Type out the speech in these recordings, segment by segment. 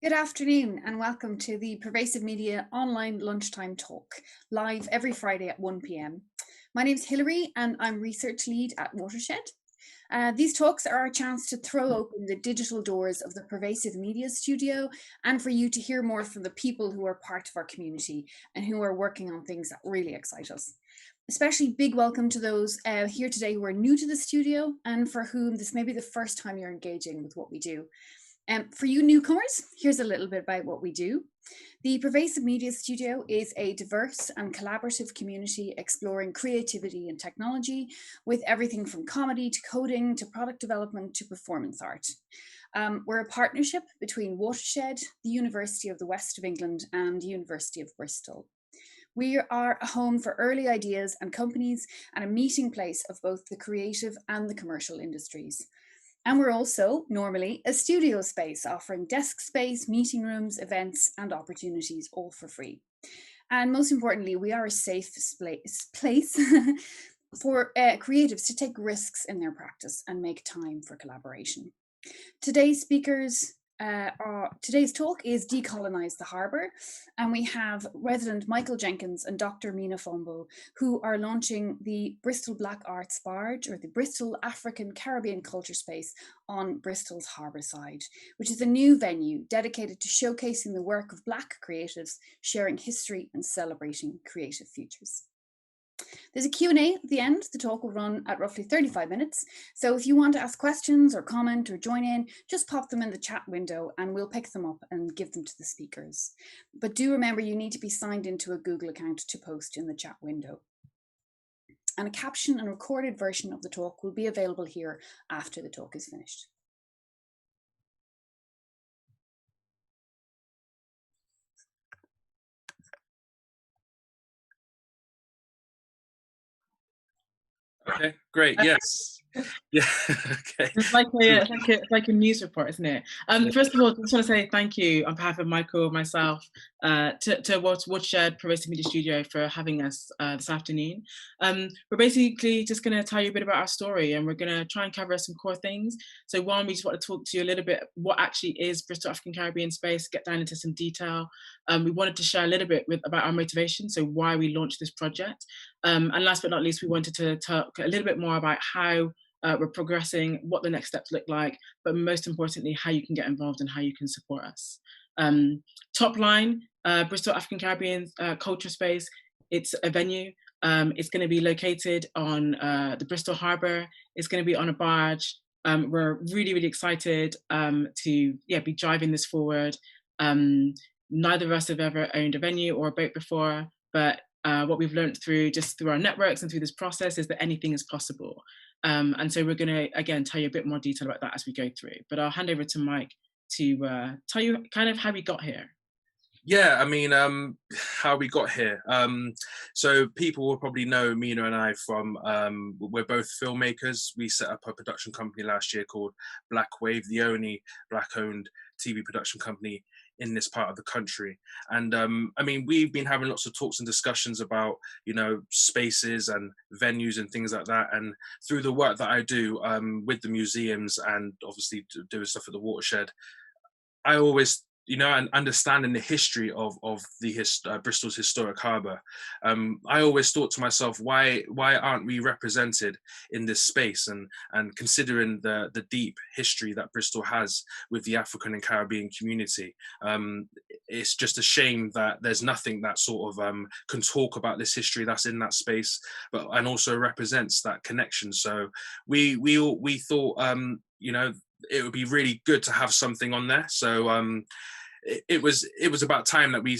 Good afternoon and welcome to the Pervasive Media online lunchtime talk, live every Friday at 1 p.m. My name is Hilary and I'm research lead at Watershed. These talks are a chance to throw open the digital doors of the Pervasive Media Studio and for you to hear more from the people who are part of our community and who are working on things that really excite us. Especially big welcome to those here today who are new to the studio and for whom this may be the first time you're engaging with what we do. For you newcomers, here's a little bit about what we do. The Pervasive Media Studio is a diverse and collaborative community exploring creativity and technology with everything from comedy to coding to product development to performance art. We're a partnership between Watershed, the University of the West of England and the University of Bristol. We are a home for early ideas and companies and a meeting place of both the creative and the commercial industries. And we're also normally a studio space offering desk space, meeting rooms, events, and opportunities all for free. And most importantly, we are a safe place for creatives to take risks in their practice and make time for collaboration. Today's today's talk is Decolonize the Harbour, and we have resident Michael Jenkins and Dr. Mena Fombo, who are launching the Bristol Black Arts Barge, or the Bristol African-Caribbean Culture Space on Bristol's Harbourside, which is a new venue dedicated to showcasing the work of Black creatives, sharing history and celebrating creative futures. There's a Q&A at the end. The talk will run at roughly 35 minutes. So if you want to ask questions or comment or join in, just pop them in the chat window and we'll pick them up and give them to the speakers. But do remember you need to be signed into a Google account to post in the chat window. And a caption and recorded version of the talk will be available here after the talk is finished. Okay, great. Yes. Yeah. Okay. It's like a news report, isn't it? First of all, I just want to say thank you on behalf of Michael, myself, to Watershed Pervasive Media Studio for having us this afternoon. We're basically just going to tell you a bit about our story, and we're going to try and cover some core things. So one, we just want to talk to you a little bit what actually is Bristol African Caribbean Space, get down into some detail. We wanted to share a little bit about our motivation, so why we launched this project. And last but not least, we wanted to talk a little bit more about how we're progressing, what the next steps look like, but most importantly, how you can get involved and how you can support us. Top line, Bristol African Caribbean Culture Space, it's a venue. It's going to be located on the Bristol Harbour. It's going to be on a barge. We're really, really excited to be driving this forward. Neither of us have ever owned a venue or a boat before, but what we've learned through our networks and through this process is that anything is possible. And so we're going to, again, tell you a bit more detail about that as we go through. But I'll hand over to Mike to tell you kind of how we got here. Yeah, I mean, how we got here. So people will probably know Mena and I from, we're both filmmakers. We set up a production company last year called Black Wave, the only Black-owned TV production company in this part of the country. And I mean, we've been having lots of talks and discussions about, you know, spaces and venues and things like that. And through the work that I do with the museums and obviously doing stuff at the Watershed, I always, you know, and understanding the history of the Bristol's historic harbour, I always thought to myself, why aren't we represented in this space? And considering the deep history that Bristol has with the African and Caribbean community, it's just a shame that there's nothing that sort of can talk about this history that's in that space, and also represents that connection. So we thought, you know, it would be really good to have something on there. So it was about time that we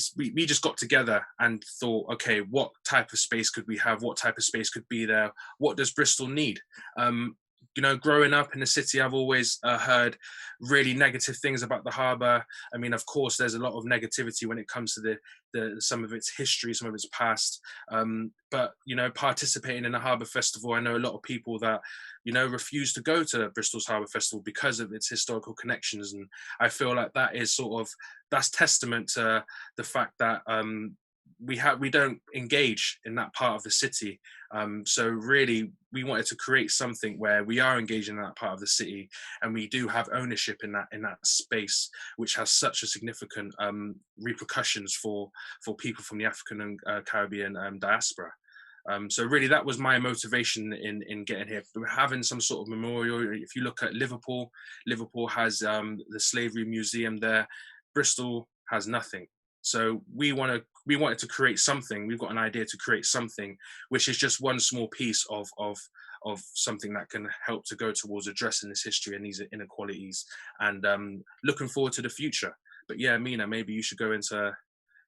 just got together and thought, okay, what type of space could we have? What type of space could be there? What does Bristol need? You know, growing up in the city, I've always heard really negative things about the harbour. I mean, of course, there's a lot of negativity when it comes to some of its history, some of its past. But, you know, participating in a harbour festival, I know a lot of people that, you know, refuse to go to Bristol's Harbour Festival because of its historical connections. And I feel like that is that's testament to the fact that we don't engage in that part of the city. So really, we wanted to create something where we are engaging in that part of the city, and we do have ownership in that space, which has such a significant repercussions for people from the African and Caribbean diaspora. So really, that was my motivation in getting here. We're having some sort of memorial. If you look at Liverpool, Liverpool has the Slavery Museum there. Bristol has nothing. So we wanted to create something. We've got an idea to create something, which is just one small piece of something that can help to go towards addressing this history and these inequalities, and looking forward to the future. But yeah, Mena, maybe you should go into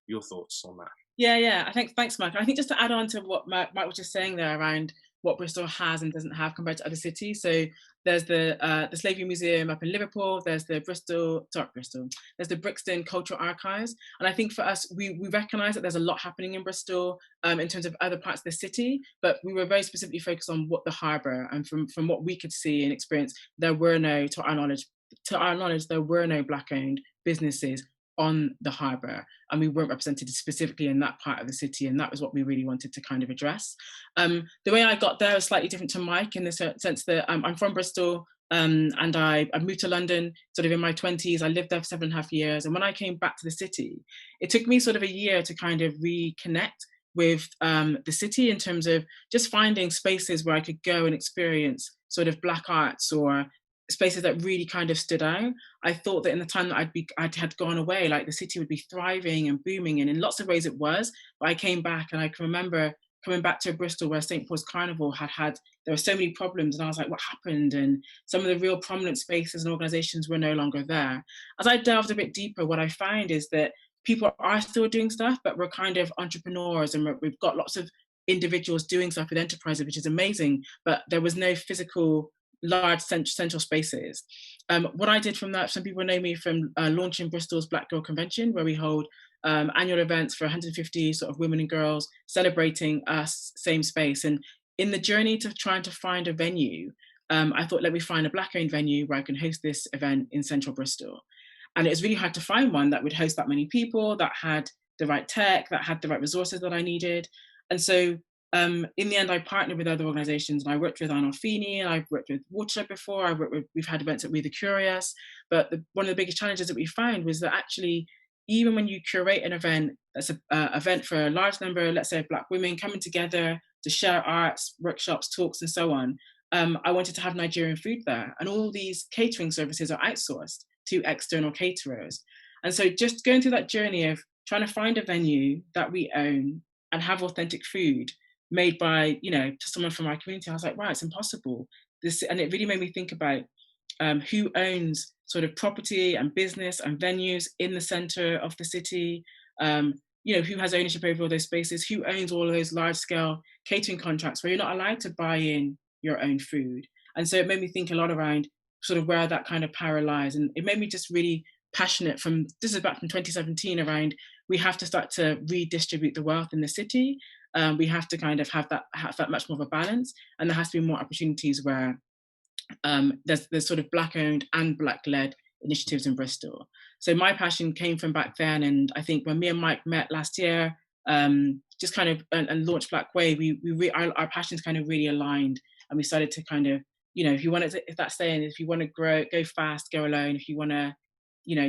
your thoughts on that. Yeah. I think, thanks, Mike. I think just to add on to what Mike was just saying there around what Bristol has and doesn't have compared to other cities. So there's the Slavery Museum up in Liverpool. There's the There's the Brixton Cultural Archives. And I think for us, we recognise that there's a lot happening in Bristol in terms of other parts of the city, but we were very specifically focused on what the Harbour, and from what we could see and experience, there were no, to our knowledge, there were no Black-owned businesses on the Harbour, and we weren't represented specifically in that part of the city, and that was what we really wanted to kind of address. The way I got there is slightly different to Mike, in the sense that I'm from Bristol, and I moved to London sort of in my 20s. I lived there for 7.5 years, and when I came back to the city, it took me sort of a year to kind of reconnect with the city, in terms of just finding spaces where I could go and experience sort of Black arts, or spaces that really kind of stood out. I thought that in the time that I had gone away, like the city would be thriving and booming, and in lots of ways it was. But I came back, and I can remember coming back to Bristol, where St. Paul's Carnival there were so many problems, and I was like, what happened? And some of the real prominent spaces and organisations were no longer there. As I delved a bit deeper, what I find is that people are still doing stuff, but we're kind of entrepreneurs, and we've got lots of individuals doing stuff with enterprises, which is amazing, but there was no physical large central spaces. What I did from that, some people know me from launching Bristol's Black Girl Convention, where we hold annual events for 150 sort of women and girls celebrating us, same space. And in the journey to trying to find a venue, I thought, let me find a Black-owned venue where I can host this event in central Bristol. And it was really hard to find one that would host that many people, that had the right tech, that had the right resources that I needed. And so in the end, I partnered with other organisations, and I worked with Arnolfini, and I've worked with Watershed before. We've had events at We the Curious, but one of the biggest challenges that we found was that actually, even when you curate an event that's an event for a large number, let's say, of Black women coming together to share arts, workshops, talks, and so on, I wanted to have Nigerian food there, and all these catering services are outsourced to external caterers. And so just going through that journey of trying to find a venue that we own and have authentic food made by, to someone from our community, I was like, wow, it's impossible. And it really made me think about who owns sort of property and business and venues in the center of the city, who has ownership over all those spaces, who owns all of those large scale catering contracts where you're not allowed to buy in your own food. And so it made me think a lot around sort of where that kind of power lies. And it made me just really passionate this is back from 2017, around we have to start to redistribute the wealth in the city. We have to kind of have that much more of a balance, and there has to be more opportunities where there's sort of Black-owned and Black-led initiatives in Bristol. So my passion came from back then, and I think when me and Mike met last year, just kind of and launched Black Way, our passions kind of really aligned, and we started to kind of, if you want to, if that's saying, if you want to grow, go fast, go alone. If you want to,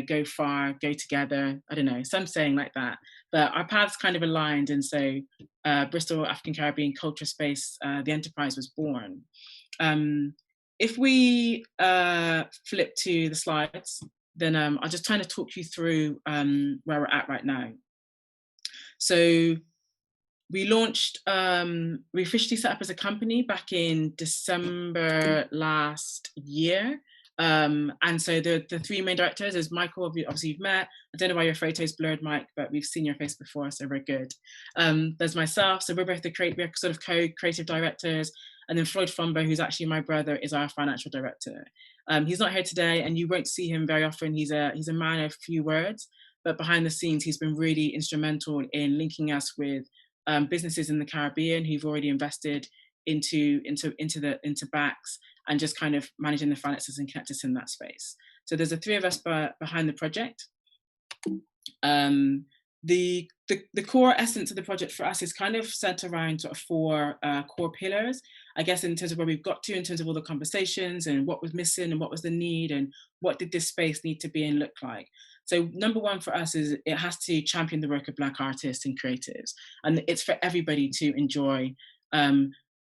go far, go together. I don't know, some saying like that. But our paths kind of aligned, and so Bristol African Caribbean Culture Space, the enterprise, was born. If we flip to the slides, then I'll just kind of talk you through where we're at right now. So we launched, we officially set up as a company back in December last year. And so the three main directors is Michael, obviously you've met. I don't know why your photo's blurred, Mike, but we've seen your face before, so we're good. There's myself, so we're both we're sort of co-creative directors. And then Floyd Fombo, who's actually my brother, is our financial director. He's not here today, and you won't see him very often. He's a man of few words, but behind the scenes, he's been really instrumental in linking us with businesses in the Caribbean who've already invested into BACCS, and just kind of managing the finances and connect us in that space. So there's the three of us behind the project. the core essence of the project for us is kind of centered around sort of 4 core pillars, I guess, in terms of where we've got to, in terms of all the conversations and what was missing and what was the need and what did this space need to be and look like. So number 1 for us is it has to champion the work of Black artists and creatives, and it's for everybody to enjoy.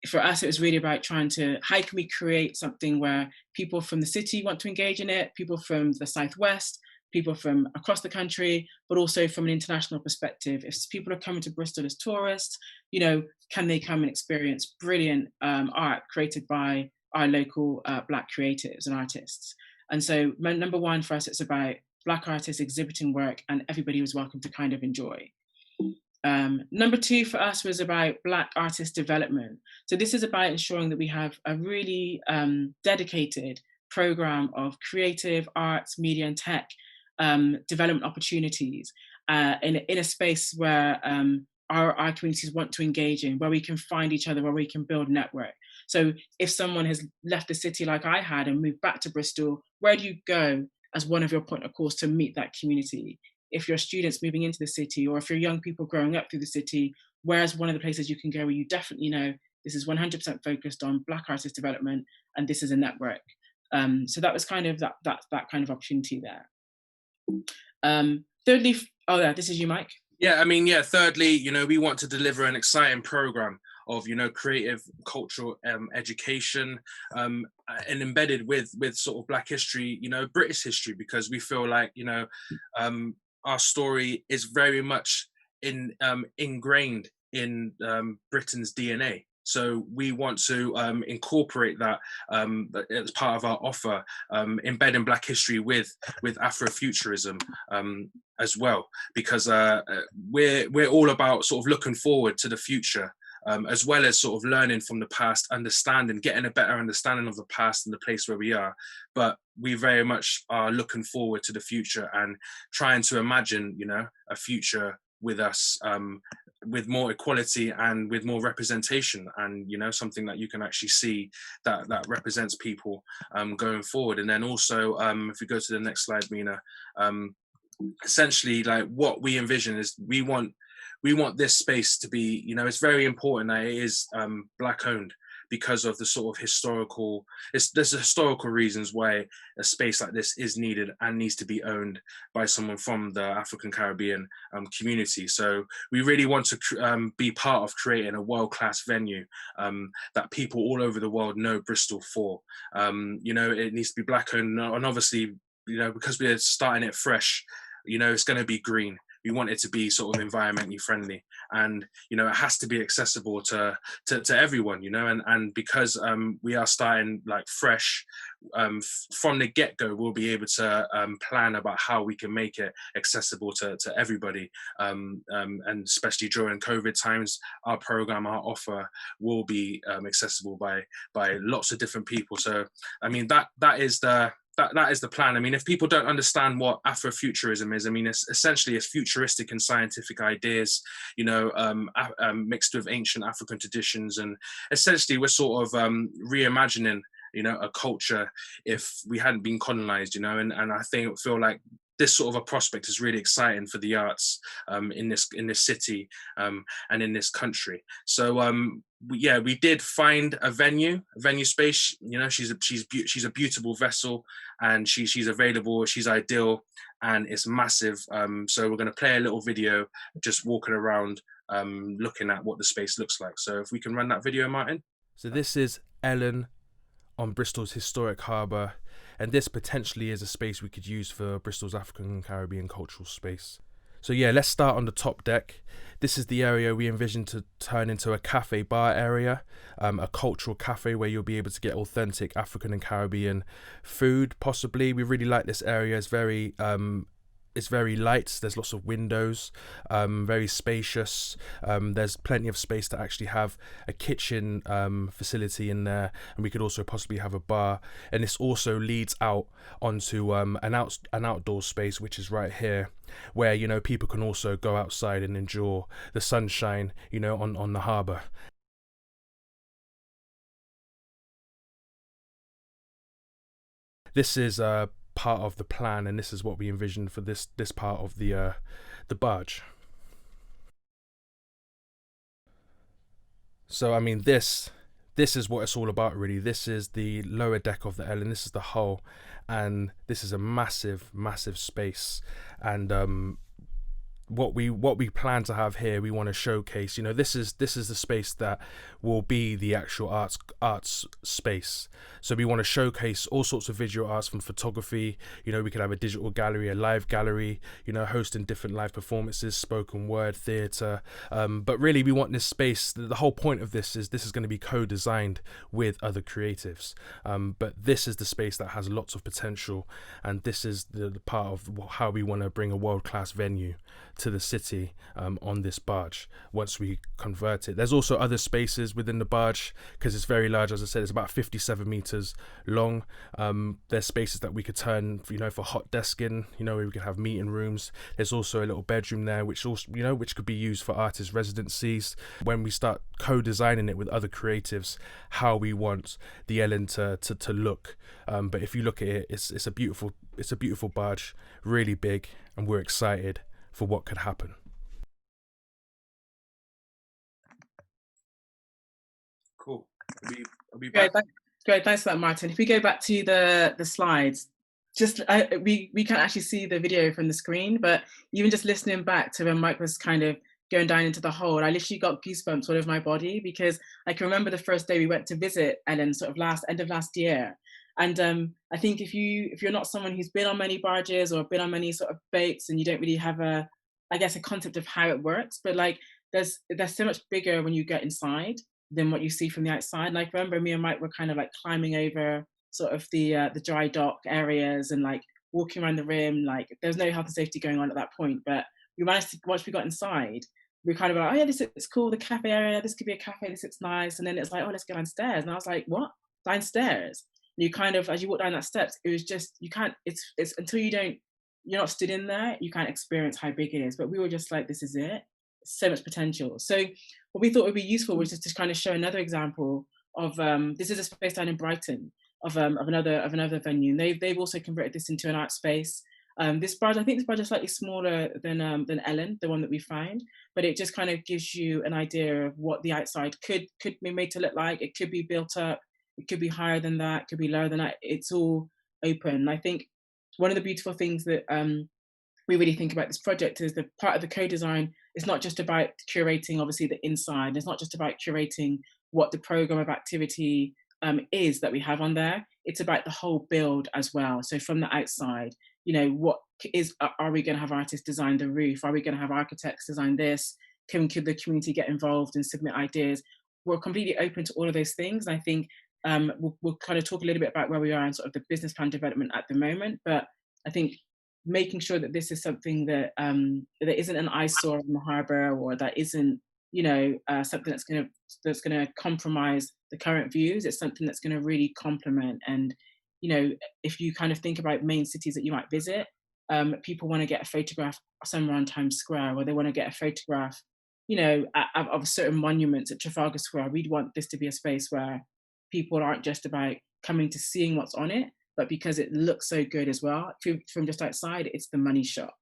For us, it was really about trying to, how can we create something where people from the city want to engage in it, people from the Southwest, people from across the country, but also from an international perspective. If people are coming to Bristol as tourists, you know, can they come and experience brilliant art created by our local Black creatives and artists? And so number 1 for us, it's about Black artists exhibiting work and everybody was welcome to kind of enjoy. Number 2 for us was about Black artist development. So this is about ensuring that we have a really dedicated program of creative arts, media and tech development opportunities in a space where our communities want to engage in, where we can find each other, where we can build network. So if someone has left the city like I had and moved back to Bristol, where do you go as one of your point of calls to meet that community? If you're students moving into the city, or if you're young people growing up through the city, where's one of the places you can go where you definitely know this is 100% focused on Black artist development and this is a network. So that was kind of that kind of opportunity there. Thirdly, this is you, Mike. Yeah, I mean, yeah, thirdly, you know, we want to deliver an exciting program of, you know, creative cultural education and embedded with sort of Black history, you know, British history, because we feel like, you know, our story is very much ingrained in Britain's DNA. So we want to incorporate that as part of our offer, embedding Black history with Afrofuturism as well, because we're all about sort of looking forward to the future, as well as sort of learning from the past, getting a better understanding of the past and the place where we are. But we very much are looking forward to the future and trying to imagine, you know, a future with us, with more equality and with more representation, and, you know, something that you can actually see that represents people going forward. And then also, if we go to the next slide, Mena, essentially, like, what we envision is we want this space to be, you know, it's very important that it is Black owned, because of the sort of there's historical reasons why a space like this is needed and needs to be owned by someone from the African-Caribbean community. So we really want to be part of creating a world-class venue that people all over the world know Bristol for. You know, it needs to be Black owned, and obviously, you know, because we're starting it fresh, you know, it's going to be green. We want it to be sort of environmentally friendly, and, you know, it has to be accessible to everyone, you know, and because we are starting like fresh from the get-go, we'll be able to plan about how we can make it accessible to everybody, and especially during COVID times, our program, our offer will be accessible by lots of different people. So I mean, that is the plan. I mean, if people don't understand what Afrofuturism is, I mean, it's essentially futuristic and scientific ideas, you know, mixed with ancient African traditions, and essentially we're sort of reimagining, you know, a culture if we hadn't been colonized, you know, and I feel like this sort of a prospect is really exciting for the arts in this city and in this country. So we did find a venue space. You know, she's a beautiful vessel, and she's available. She's ideal, and it's massive. So we're going to play a little video, just walking around, looking at what the space looks like. So if we can run that video, Martin. So this is Ellen on Bristol's historic harbour, and this potentially is a space we could use for Bristol's African and Caribbean cultural space. So yeah, let's start on the top deck. This is the area we envision to turn into a cafe bar area, a cultural cafe where you'll be able to get authentic African and Caribbean food, possibly. We really like this area. It's very light, there's lots of windows, very spacious. There's plenty of space to actually have a kitchen facility in there, and we could also possibly have a bar. And this also leads out onto an outdoor space, which is right here, where, you know, people can also go outside and enjoy the sunshine, you know, on the harbour. This is part of the plan, and this is what we envisioned for this part of the barge. So I mean, this is what it's all about, really. This is the lower deck of the Ellen. This is the hull, and this is a massive space. And what we plan to have here, we want to showcase, you know, this is the space that will be the actual arts space. So we want to showcase all sorts of visual arts, from photography, you know, we could have a digital gallery, a live gallery, you know, hosting different live performances, spoken word, theatre, but really we want this space, the whole point of this is going to be co-designed with other creatives, but this is the space that has lots of potential, and this is the part of how we want to bring a world-class venue to the city on this barge once we convert it. There's also other spaces within the barge because it's very large. As I said, it's about 57 meters long. There's spaces that we could turn, you know, for hot desking, you know, where we could have meeting rooms. There's also a little bedroom there which also, you know, which could be used for artist residencies when we start co-designing it with other creatives, how we want the Ellen to look. But if you look at it, it's a beautiful barge, really big, and we're excited for what could happen. Cool. Are we back? Great, thanks for that, Martin. If we go back to the slides, we can't actually see the video from the screen, but even just listening back to when Mike was kind of going down into the hole, I literally got goosebumps all over my body, because I can remember the first day we went to visit Ellen, sort of end of last year. And I think if you're not someone who's been on many barges or been on many sort of boats, and you don't really have a concept of how it works, but like there's so much bigger when you get inside than what you see from the outside. Like, remember me and Mike were kind of like climbing over sort of the dry dock areas and like walking around the rim. Like, there's no health and safety going on at that point, but we managed to, once we got inside, we kind of like, oh yeah, this is cool, the cafe area, this could be a cafe, this looks nice. And then it's like, oh, let's go downstairs. And I was like, what? Downstairs? And you kind of, as you walk down that steps, it was just, you can't, it's until you're not stood in there, you can't experience how big it is. But we were just like, this is it. So much potential. So what we thought would be useful was just to kind of show another example of, this is a space down in Brighton of another venue. And they've also converted this into an art space. This barge is slightly smaller than Ellen, the one that we found, but it just kind of gives you an idea of what the outside could be made to look like. It could be built up, it could be higher than that, it could be lower than that. It's all open. I think one of the beautiful things that we really think about this project is the part of the co-design is not just about curating, obviously, the inside. It's not just about curating what the program of activity is that we have on there. It's about the whole build as well. So from the outside, you know, are we going to have artists design the roof? Are we going to have architects design this? Could the community get involved and submit ideas? We're completely open to all of those things. And I think we'll kind of talk a little bit about where we are in sort of the business plan development at the moment. But I think making sure that this is something that that isn't an eyesore on the harbour, or that isn't, you know, something that's going to compromise the current views. It's something that's going to really complement. And, you know, if you kind of think about main cities that you might visit, people want to get a photograph somewhere on Times Square, or they want to get a photograph, you know, of certain monuments at Trafalgar Square. We'd want this to be a space where people aren't just about coming to seeing what's on it, but because it looks so good as well from just outside, it's the money shot.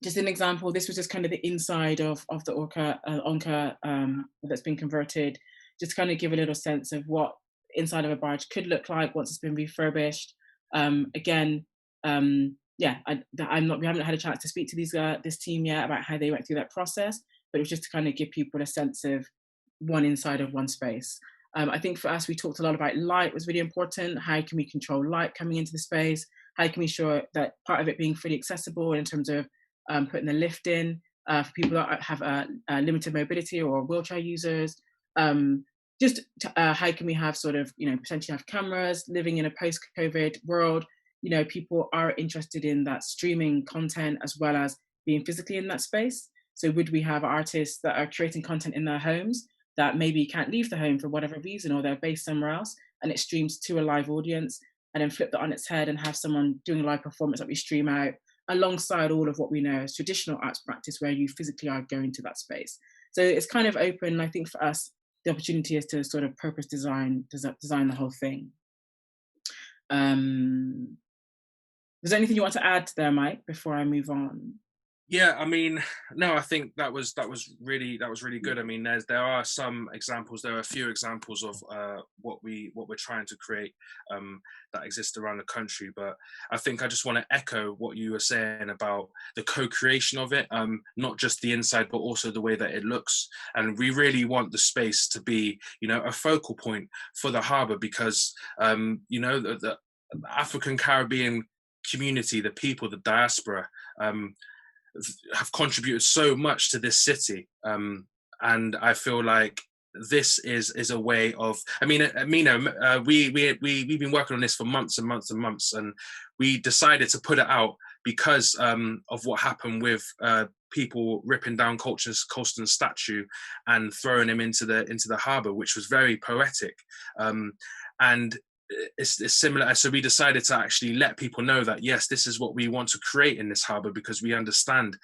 Just an example, this was just kind of the inside of the Onca that's been converted, just to kind of give a little sense of what inside of a barge could look like once it's been refurbished. Again, we haven't had a chance to speak to this team yet about how they went through that process, but it was just to kind of give people a sense of one inside of one space. I think for us, we talked a lot about light was really important. How can we control light coming into the space? How can we ensure that part of it being fully accessible in terms of putting the lift in for people that have limited mobility or wheelchair users? How can we have sort of, you know, potentially have cameras living in a post-COVID world? You know, people are interested in that streaming content as well as being physically in that space. So would we have artists that are creating content in their homes that maybe can't leave the home for whatever reason, or they're based somewhere else, and it streams to a live audience, and then flip that on its head and have someone doing a live performance that we stream out alongside all of what we know as traditional arts practice, where you physically are going to that space. So it's kind of open. I think for us, the opportunity is to sort of purpose design the whole thing. Is there anything you want to add there, Mike, before I move on? Yeah, I mean, no, I think that was really good. I mean, there are some examples, there are a few examples of what we're trying to create that exist around the country. But I think I just want to echo what you were saying about the co-creation of it, not just the inside, but also the way that it looks. And we really want the space to be, a focal point for the harbour, because the African Caribbean community, the people, the diaspora. Have contributed so much to this city, and I feel like this is a way of. I mean, we've been working on this for months and months and months, and we decided to put it out because of what happened with people ripping down Colston's statue and throwing him into the harbour, which was very poetic, and it's similar. So we decided to actually let people know that, yes, this is what we want to create in this harbour, because we understand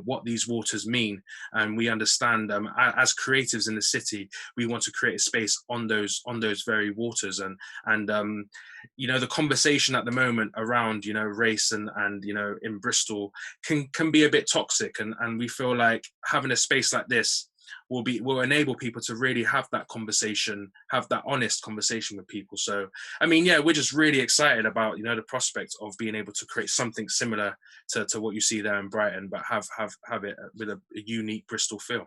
what these waters mean, and we understand as creatives in the city, we want to create a space on those very waters. And the conversation at the moment around race and in Bristol can be a bit toxic, and we feel like having a space like this will enable people to really have that conversation, have that honest conversation with people. So, I mean, yeah, we're just really excited about, the prospect of being able to create something similar to what you see there in Brighton, but have it with a unique Bristol feel.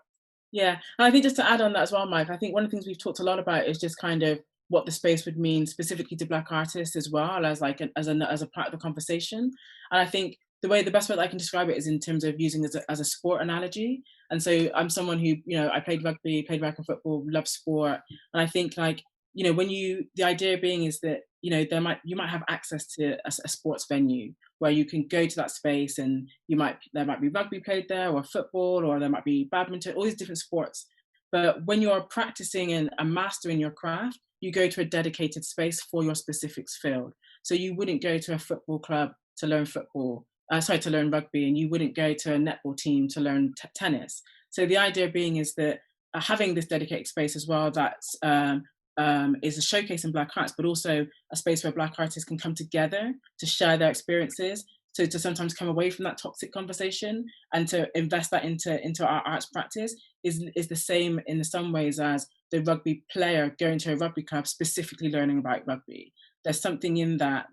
Yeah, and I think just to add on that as well, Mike, I think one of the things we've talked a lot about is just kind of what the space would mean specifically to Black artists, as well as like as a part of the conversation. And I think the best way that I can describe it is in terms of using it as a sport analogy. And so I'm someone who, I played rugby, played American football, love sport. And I think like, the idea being is that, you might have access to a sports venue where you can go to that space, and there might be rugby played there, or football, or there might be badminton, all these different sports. But when you're practicing and mastering your craft, you go to a dedicated space for your specific field. So you wouldn't go to a football club to learn to learn rugby, and you wouldn't go to a netball team to learn tennis. So the idea being is that having this dedicated space as well, that's is a showcase in Black arts, but also a space where Black artists can come together to share their experiences, to sometimes come away from that toxic conversation and to invest that into our arts practice is the same in some ways as the rugby player going to a rugby club specifically learning about rugby. There's something in that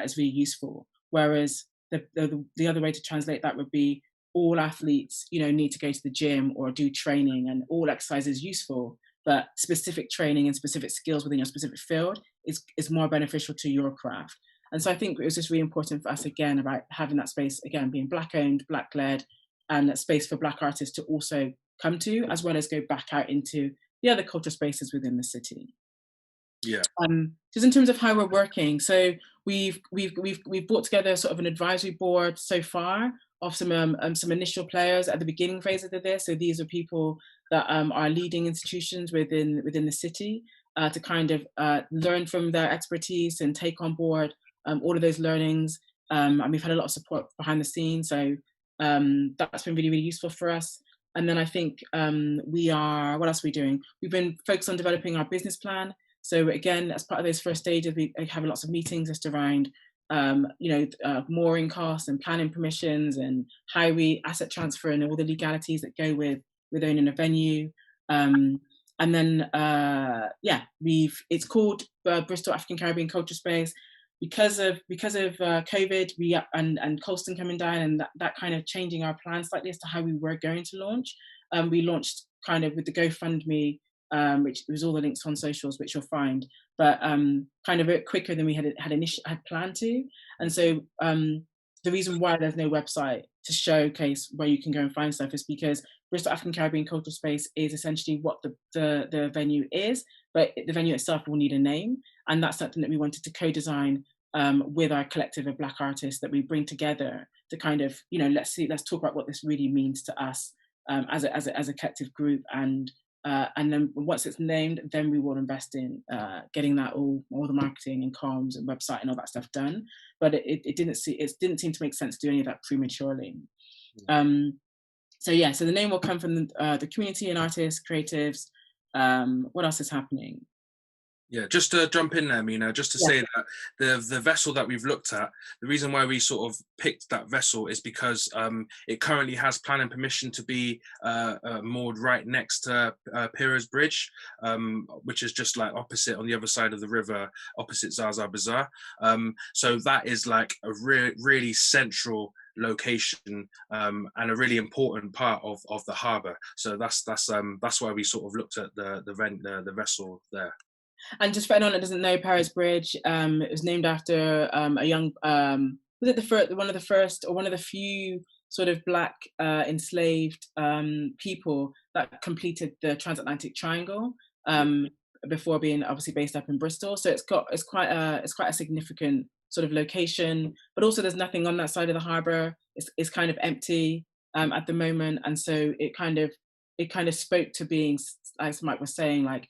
is really useful. Whereas the other way to translate that would be all athletes, need to go to the gym or do training, and all exercise is useful, but specific training and specific skills within your specific field is more beneficial to your craft. And so I think it was just really important for us, again, about having that space, again, being Black owned, Black led, and a space for Black artists to also come to, as well as go back out into the other cultural spaces within the city. Yeah. Just in terms of how we're working, so we've brought together sort of an advisory board so far of some initial players at the beginning phase of this. So these are people that are leading institutions within the city to kind of learn from their expertise and take on board all of those learnings. And we've had a lot of support behind the scenes, so that's been really, really useful for us. And then I think what else are we doing? We've been focused on developing our business plan. So again, as part of those first stages, we have lots of meetings just around, mooring costs and planning permissions and how we asset transfer and all the legalities that go with owning a venue. And then, it's called Bristol African Caribbean Culture Space because of COVID, and Colston coming down, and that kind of changing our plan slightly as to how we were going to launch. We launched kind of with the GoFundMe, which was all the links on socials, which you'll find, but kind of a bit quicker than we had planned to. And so the reason why there's no website to showcase where you can go and find stuff is because Bristol African Caribbean Cultural Space is essentially what the venue is, but the venue itself will need a name, and that's something that we wanted to co-design with our collective of Black artists that we bring together to kind of, let's talk about what this really means to us as a collective group, and then once it's named, then we will invest in getting that all the marketing and comms and website and all that stuff done. But it didn't seem to make sense to do any of that prematurely. So the name will come from the community and artists, creatives. What else is happening? Yeah, just to jump in there, Mena, just to Yeah. say that the vessel that we've looked at, the reason why we sort of picked that vessel is because it currently has planning permission to be moored right next to Pira's Bridge, which is just like opposite on the other side of the river, opposite Zaza Bazaar. So that is like a really central location and a really important part of the harbour. So that's why we sort of looked at the vessel there. And just for anyone that doesn't know, Paris Bridge, it was named after a young, was it one of the first or one of the few sort of Black enslaved people that completed the transatlantic triangle before being obviously based up in Bristol. So it's quite a significant sort of location, but also there's nothing on that side of the harbour. It's kind of empty at the moment, and so it kind of spoke to being, as Mike was saying, like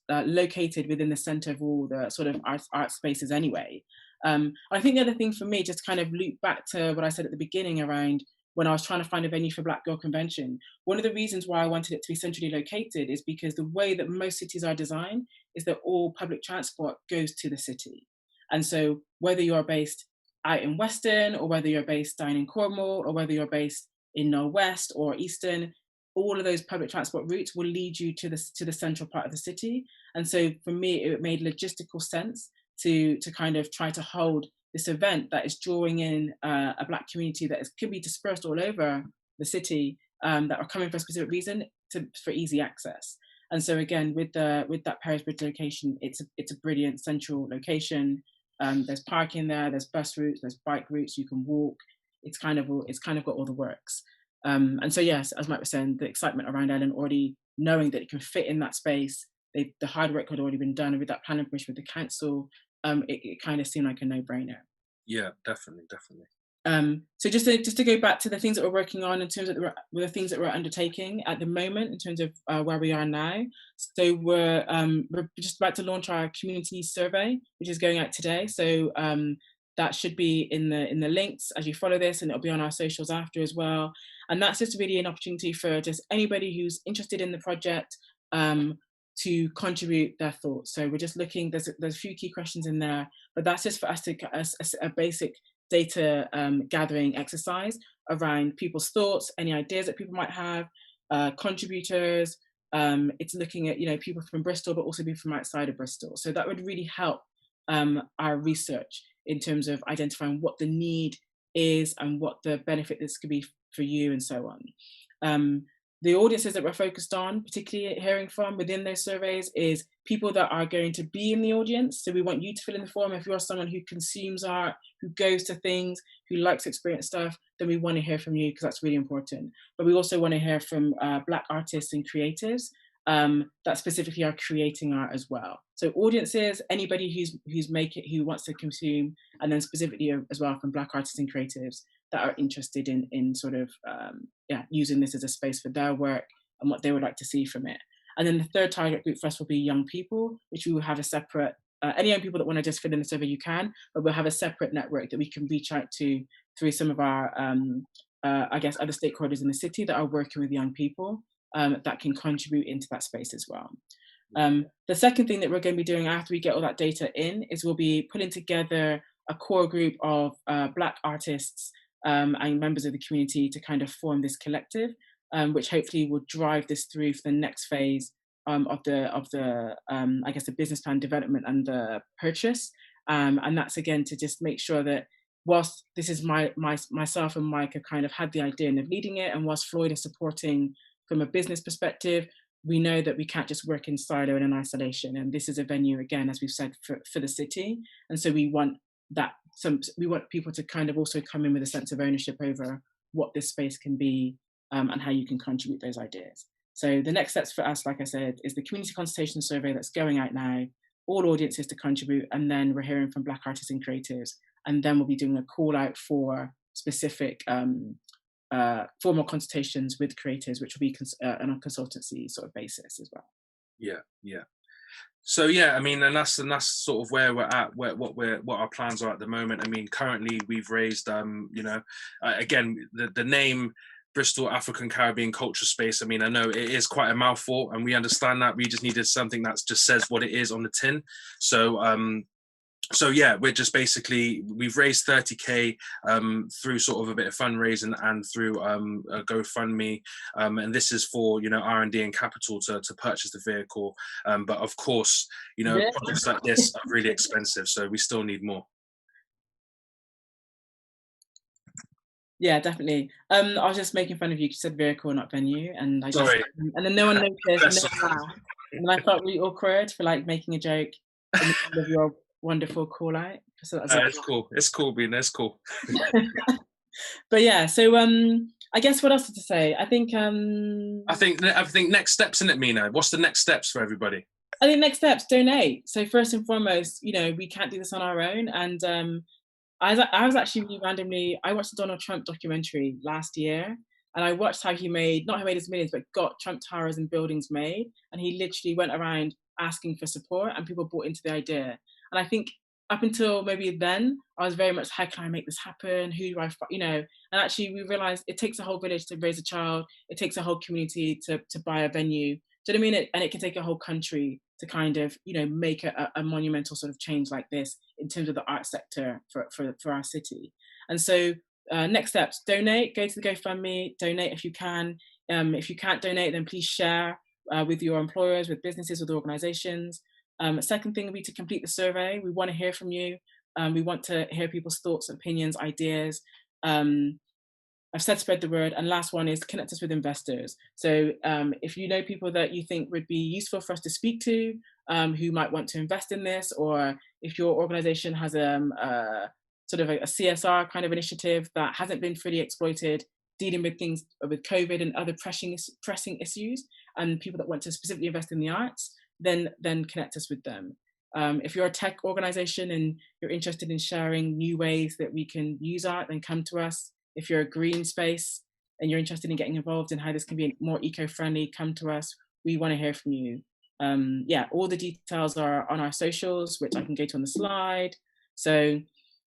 located within the center of all the sort of art spaces anyway. I think the other thing for me, just kind of loop back to what I said at the beginning around when I was trying to find a venue for Black Girl Convention, one of the reasons why I wanted it to be centrally located is because the way that most cities are designed is that all public transport goes to the city. And so whether you're based out in Western, or whether you're based down in Cornwall, or whether you're based in Northwest or Eastern, all of those public transport routes will lead you to the central part of the city. And so for me, it made logistical sense to kind of try to hold this event that is drawing in a Black community that can be dispersed all over the city, that are coming for a specific reason for easy access. And so again, with that Paris Bridge location, it's a brilliant central location. There's parking there, there's bus routes, there's bike routes, you can walk. It's kind of got all the works. And so yes, as Mike was saying, the excitement around Ellen already knowing that it can fit in that space, the hard work had already been done with that planning permission with the council. It kind of seemed like a no-brainer. Yeah, definitely. So just to go back to the things that we're working on in terms of the things that we're undertaking at the moment in terms of where we are now. So we're just about to launch our community survey, which is going out today. So that should be in the links as you follow this, and it'll be on our socials after as well. And that's just really an opportunity for just anybody who's interested in the project to contribute their thoughts. So we're just looking, there's a few key questions in there, but that's just for us to a basic data gathering exercise around people's thoughts, any ideas that people might have, contributors. It's looking at people from Bristol, but also people from outside of Bristol. So that would really help our research in terms of identifying what the need is and what the benefit this could be for you and so on. The audiences that we're focused on, particularly hearing from within those surveys, is people that are going to be in the audience. So we want you to fill in the form. If you're someone who consumes art, who goes to things, who likes to experience stuff, then we want to hear from you because that's really important. But we also want to hear from Black artists and creatives that specifically are creating art as well. So audiences, anybody who wants to consume, and then specifically as well from Black artists and creatives that are interested in sort of using this as a space for their work and what they would like to see from it. And then the third target group for us will be young people, which we will have a separate, any young people that want to just fill in the survey, you can, but we'll have a separate network that we can reach out to through some of our, I guess, other stakeholders in the city that are working with young people that can contribute into that space as well. The second thing that we're going to be doing after we get all that data in is we'll be putting together a core group of Black artists and members of the community to kind of form this collective, which hopefully will drive this through for the next phase of the I guess the business plan development and the purchase. And that's again to just make sure that whilst this is myself and Mike have kind of had the idea and of leading it, and whilst Floyd is supporting from a business perspective, we know that we can't just work in silo and in isolation. And this is a venue, again, as we've said, for the city. And so we want people to kind of also come in with a sense of ownership over what this space can be and how you can contribute those ideas. So the next steps for us, like I said, is the community consultation survey that's going out now, all audiences to contribute, and then we're hearing from Black artists and creatives. And then we'll be doing a call out for specific formal consultations with creators, which will be on a consultancy sort of basis as well. Yeah. So yeah, I mean, and that's sort of where we're at, what our plans are at the moment. I mean, currently we've raised, again, the name Bristol African Caribbean culture space. I mean, I know it is quite a mouthful, and we understand that. We just needed something that just says what it is on the tin. So yeah, we're just basically, we've raised 30k through sort of a bit of fundraising and through a GoFundMe, and this is for, you know, R&D and capital to purchase the vehicle. But of course, you know, projects like this are really expensive, so we still need more. Yeah, definitely. I was just making fun of you because you said vehicle, not venue, and Sorry. And then no one noticed, no one laughed, and I felt really awkward for like making a joke in the middle of your wonderful call out. So that was It's cool. It's cool, Mena. It's cool. But yeah, so I guess what else to say? I think next steps in it, Mena. What's the next steps for everybody? I think next steps, donate. So first and foremost, you know, we can't do this on our own, and I was actually really randomly, I watched the Donald Trump documentary last year, and I watched how he made, not how he made his millions, but got Trump towers and buildings made. And he literally went around asking for support, and people bought into the idea. And I think up until maybe then, I was very much, how can I make this happen? Who do I, you know? And actually we realized it takes a whole village to raise a child. It takes a whole community to buy a venue. Do you know what I mean? And it can take a whole country to kind of, you know, make a monumental sort of change like this in terms of the art sector for our city. And so next steps, donate, go to the GoFundMe, donate if you can. If you can't donate, then please share with your employers, with businesses, with organizations. Second thing would be to complete the survey. We want to hear from you. We want to hear people's thoughts, opinions, ideas. I've said spread the word. And last one is connect us with investors. So if you know people that you think would be useful for us to speak to, who might want to invest in this, or if your organization has sort of a CSR kind of initiative that hasn't been fully exploited, dealing with things with COVID and other pressing issues, and people that want to specifically invest in the arts, then connect us with them. If you're a tech organization and you're interested in sharing new ways that we can use art, then come to us. If you're a green space and you're interested in getting involved in how this can be more eco-friendly, come to us. We want to hear from you. Yeah, all the details are on our socials, which I can go to on the slide. So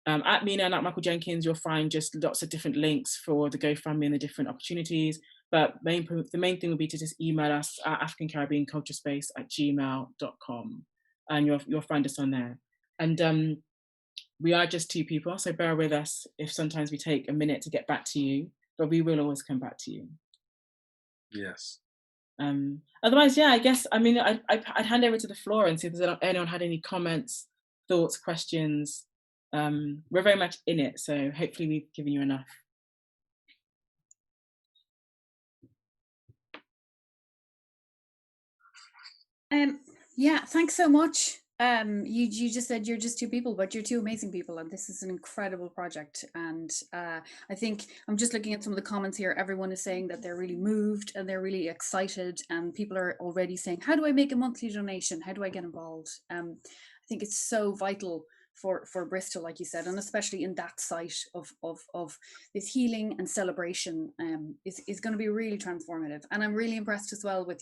at Mena and at Michael Jenkins, you'll find just lots of different links for the GoFundMe and the different opportunities. But the main thing would be to just email us at africancaribbeanculturespace@gmail.com, and you'll find us on there. And we are just two people, so bear with us if sometimes we take a minute to get back to you, but we will always come back to you. Yes. Otherwise, yeah, I guess, I mean, I'd hand over to the floor and see if anyone had any comments, thoughts, questions. We're very much in it, so hopefully we've given you enough. Yeah, thanks so much. You just said you're just two people, but you're two amazing people, and this is an incredible project. And I think I'm just looking at some of the comments here. Everyone is saying that they're really moved and they're really excited, and people are already saying, how do I make a monthly donation? How do I get involved? I think it's so vital for Bristol, like you said, and especially in that site of this healing and celebration is going to be really transformative. And I'm really impressed as well with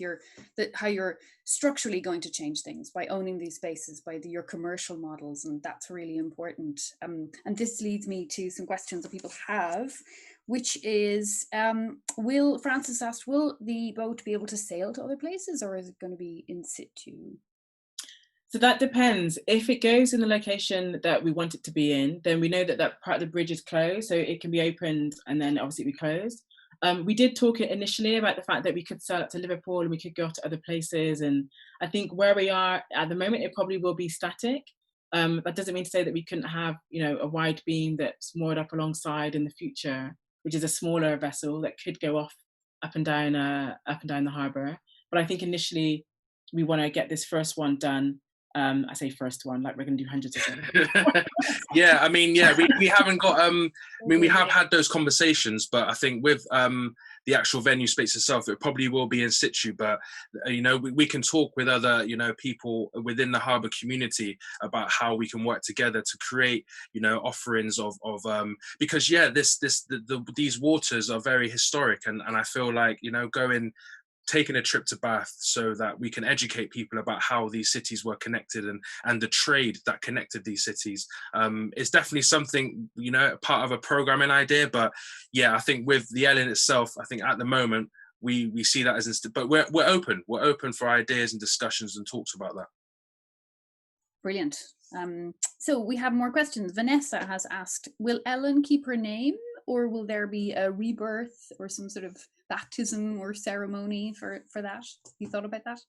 how you're structurally going to change things by owning these spaces, by your commercial models, and that's really important. And this leads me to some questions that people have, which is, Francis asked, will the boat be able to sail to other places, or is it going to be in situ? So that depends. If it goes in the location that we want it to be in, then we know that that part of the bridge is closed, so it can be opened and then obviously be closed. We did talk initially about the fact that we could sell it to Liverpool and we could go to other places. And I think where we are at the moment, it probably will be static. That doesn't mean to say that we couldn't have, you know, a wide beam that's moored up alongside in the future, which is a smaller vessel that could go off up and down the harbour. But I think initially we want to get this first one done. I say first one, like we're going to do hundreds of them. Yeah, I mean, yeah, we haven't got, I mean, we have had those conversations, but I think with the actual venue space itself, it probably will be in situ, but, you know, we can talk with other, you know, people within the Harbour community about how we can work together to create, you know, offerings of because, yeah, these waters are very historic, and I feel like, you know, going taking a trip to Bath so that we can educate people about how these cities were connected and the trade that connected these cities. It's definitely something, you know, part of a programming idea. But yeah, I think with the Ellen itself, I think at the moment we see that as but we're open for ideas and discussions and talks about that. Brilliant. So we have more questions. Vanessa has asked, will Ellen keep her name, or will there be a rebirth or some sort of baptism or ceremony for that? You thought about that?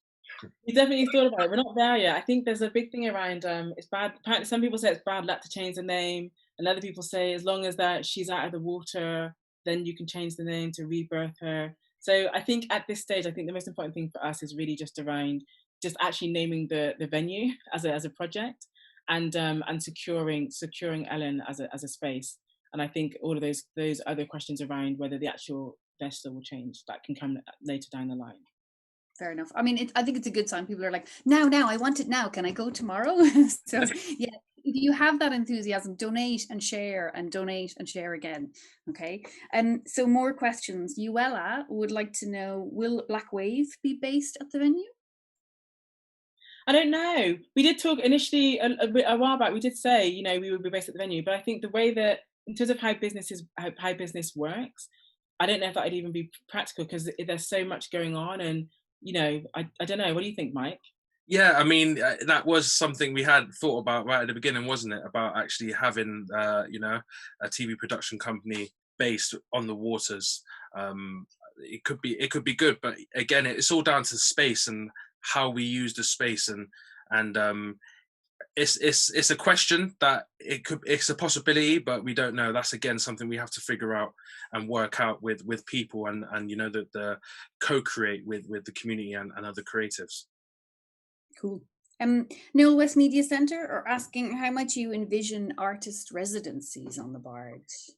We definitely thought about it. We're not there yet. I think there's a big thing around it's bad. Apparently, some people say it's bad luck to change the name, and other people say as long as that she's out of the water, then you can change the name to rebirth her. So I think at this stage, I think the most important thing for us is really just around just actually naming the venue as a project, and securing Ellen as a space. And I think all of those other questions around whether the actual vessel will change, that can come later down the line. Fair enough. I mean, I think it's a good sign. People are like, now, I want it now. Can I go tomorrow? So yeah, if you have that enthusiasm, donate and share again. Okay. So more questions. Uella would like to know, will Black Wave be based at the venue? I don't know. We did talk initially a while back. We did say, you know, we would be based at the venue, but I think the way that, in terms of how business works, I don't know if that would even be practical, because there's so much going on, and you know, I don't know. What do you think, Mike? Yeah, I mean, that was something we had thought about right at the beginning, wasn't it? About actually having, you know, a TV production company based on the waters. It could be good, but again, it's all down to space and how we use the space, and it's a question that it's a possibility, but we don't know. That's again something we have to figure out and work out with people, and you know, the co-create with the community and other creatives. Cool. Newell West Media Centre are asking how much you envision artist residencies on the barge.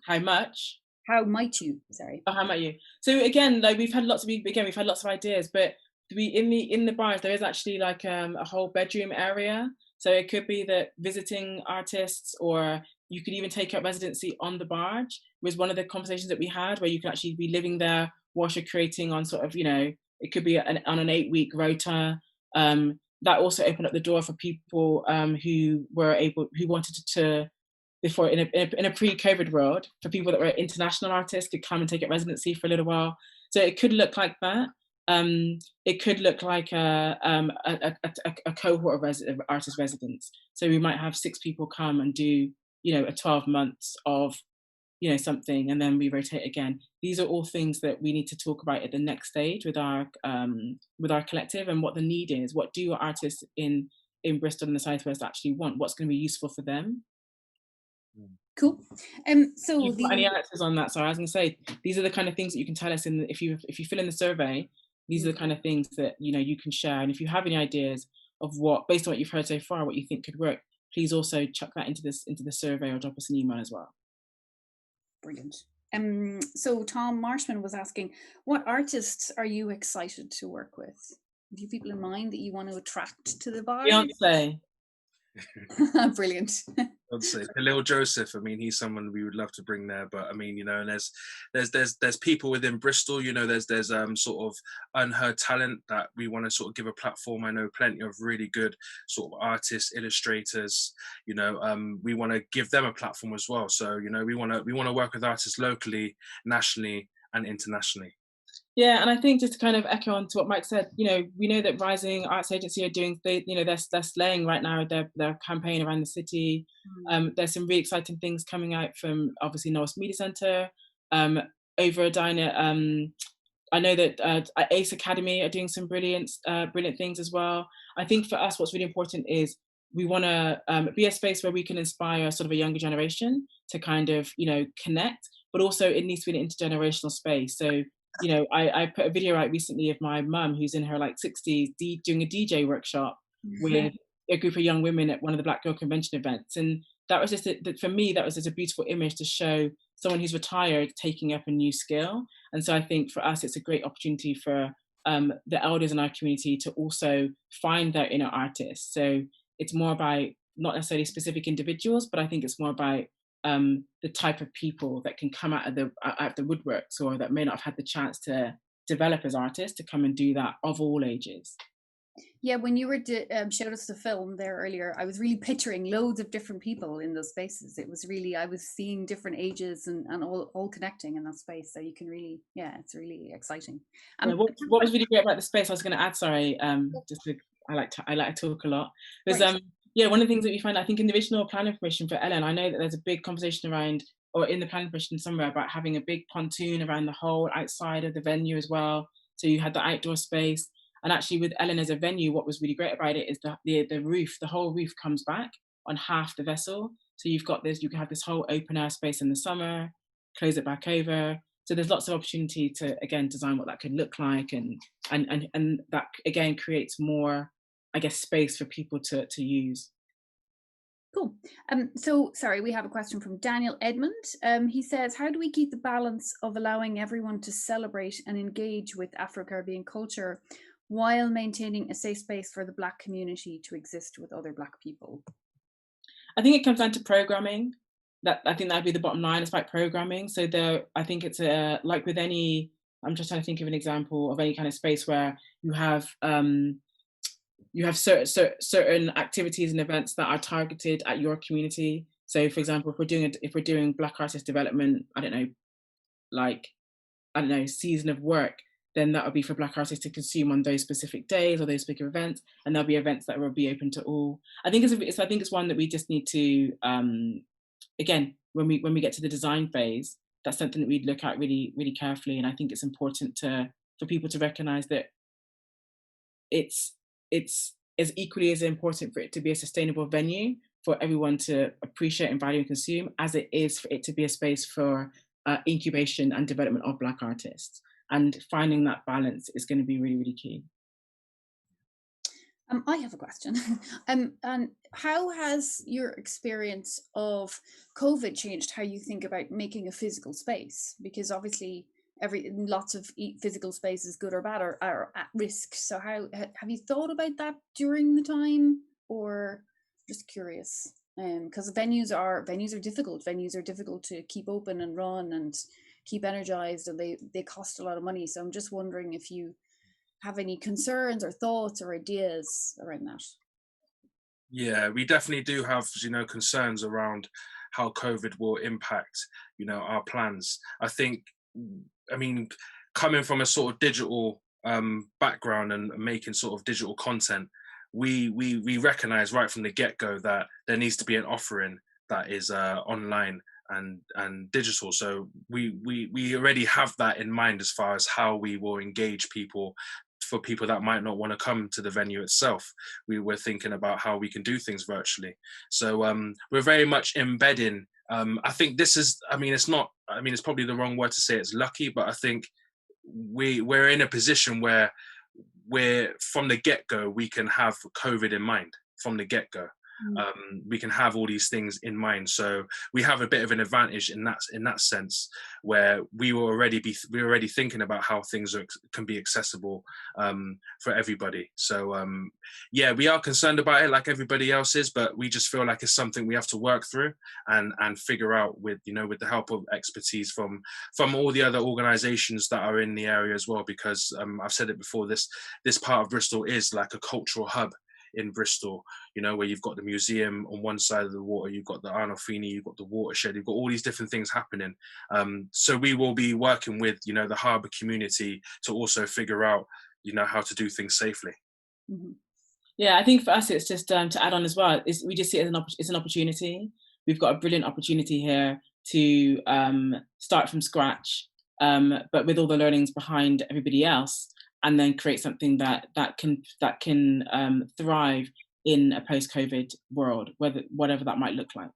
How much? How might you? Sorry. Oh, how might you? So again, like we've had lots of ideas, but in the barge there is actually like a whole bedroom area. So it could be that visiting artists, or you could even take up residency on the barge, was one of the conversations that we had, where you can actually be living there whilst you're creating on sort of, you know, it could be on an 8-week rota. That also opened up the door for people who wanted to, before in a pre-COVID world, for people that were international artists could come and take up residency for a little while. So it could look like that. It could look like a cohort of artist residents. So we might have 6 people come and do, you know, a 12 months of, you know, something, and then we rotate again. These are all things that we need to talk about at the next stage with our collective, and what the need is. What do artists in Bristol and the Southwest actually want? What's going to be useful for them? Cool. So you've got any answers on that? So I was going to say, these are the kind of things that you can tell us if you fill in the survey. These are the kind of things that, you know, you can share. And if you have any ideas of what, based on what you've heard so far, what you think could work, please also chuck that into the survey, or drop us an email as well. Brilliant. So Tom Marshman was asking, what artists are you excited to work with? Do you have people in mind that you want to attract to the bar? Beyonce. Brilliant. I'd say Lil Joseph. I mean, he's someone we would love to bring there. But I mean, you know, and there's people within Bristol. You know, there's sort of unheard talent that we want to sort of give a platform. I know plenty of really good sort of artists, illustrators. You know, we want to give them a platform as well. So you know, we want to work with artists locally, nationally, and internationally. Yeah, and I think just to kind of echo on to what Mike said, you know, we know that Rising Arts Agency are doing, they're slaying right now their campaign around the city. There's some really exciting things coming out from obviously North Media Centre. Over down at, I know that Ace Academy are doing some brilliant things as well. I think for us, what's really important is we want to be a space where we can inspire sort of a younger generation to kind of, you know, connect, but also it needs to be an intergenerational space. So, you know, I put a video out recently of my mum, who's in her like 60s, doing a DJ workshop with a group of young women at one of the Black Girl Convention events. And that was just, for me, that was just a beautiful image to show someone who's retired taking up a new skill. And so I think for us, it's a great opportunity for the elders in our community to also find their inner artists. So it's more about not necessarily specific individuals, but I think it's more about the type of people that can come out of the woodworks, or that may not have had the chance to develop as artists to come and do that of all ages. Yeah, when you were showed us the film there earlier, I was really picturing loads of different people in those spaces. It was really, I was seeing different ages and all connecting in that space. So you can really, yeah, it's really exciting. What was really great about the space, I was going to add, sorry, I like to talk a lot. There's yeah, one of the things that we find, I think in the original planning permission for Ellen, I know that there's a big conversation around, or in the planning permission somewhere, about having a big pontoon around the whole outside of the venue as well. So you had the outdoor space. And actually with Ellen as a venue, what was really great about it is the roof, the whole roof comes back on half the vessel. So you've got this, you can have this whole open air space in the summer, close it back over. So there's lots of opportunity to, again, design what that could look like. And that, again, creates more, I guess, space for people to use. Cool. So, sorry, we have a question from Daniel Edmund. He says, how do we keep the balance of allowing everyone to celebrate and engage with Afro-Caribbean culture while maintaining a safe space for the Black community to exist with other Black people? I think it comes down to programming. I think that'd be the bottom line. It's about programming. So I think it's like with any, I'm just trying to think of an example of any kind of space where you have certain activities and events that are targeted at your community. So for example, if we're doing Black artist development, season of work, then that would be for Black artists to consume on those specific days or those bigger events, and there'll be events that will be open to all. I think it's one that we just need to, again, when we get to the design phase, that's something that we'd look at really, really carefully. And I think it's important for people to recognise that it's as equally as important for it to be a sustainable venue for everyone to appreciate and value and consume as it is for it to be a space for incubation and development of Black artists. And finding that balance is going to be really, really key. I have a question. And how has your experience of COVID changed how you think about making a physical space? Because obviously lots of physical spaces, good or bad, are at risk. So how have you thought about that during the time, or just curious? Because venues are difficult. Venues are difficult to keep open and run and keep energized, and they cost a lot of money. So I'm just wondering if you have any concerns or thoughts or ideas around that. Yeah, we definitely do have, concerns around how COVID will impact, our plans. Coming from a sort of digital background and making sort of digital content, we recognize right from the get-go that there needs to be an offering that is online and digital. So we already have that in mind as far as how we will engage people. For people that might not want to come to the venue itself, we were thinking about how we can do things virtually. So we're very much embedding. I think this is, it's probably the wrong word to say it's lucky, but I think we're in a position where we're, from the get-go, we can have COVID in mind from the get-go. We can have all these things in mind, so we have a bit of an advantage in that sense, where we're already thinking about how things can be accessible for everybody. So we are concerned about it like everybody else is, but we just feel like it's something we have to work through and figure out with with the help of expertise from all the other organizations that are in the area as well, because I've said it before, this part of Bristol is like a cultural hub in Bristol, where you've got the museum on one side of the water, you've got the Arnolfini, you've got the Watershed, you've got all these different things happening. So we will be working with, the Harbour community to also figure out, how to do things safely. Mm-hmm. Yeah, I think for us, it's just to add on as well, we just see it as an opportunity. We've got a brilliant opportunity here to start from scratch, but with all the learnings behind everybody else, and then create something that can thrive in a post-COVID world, whatever that might look like.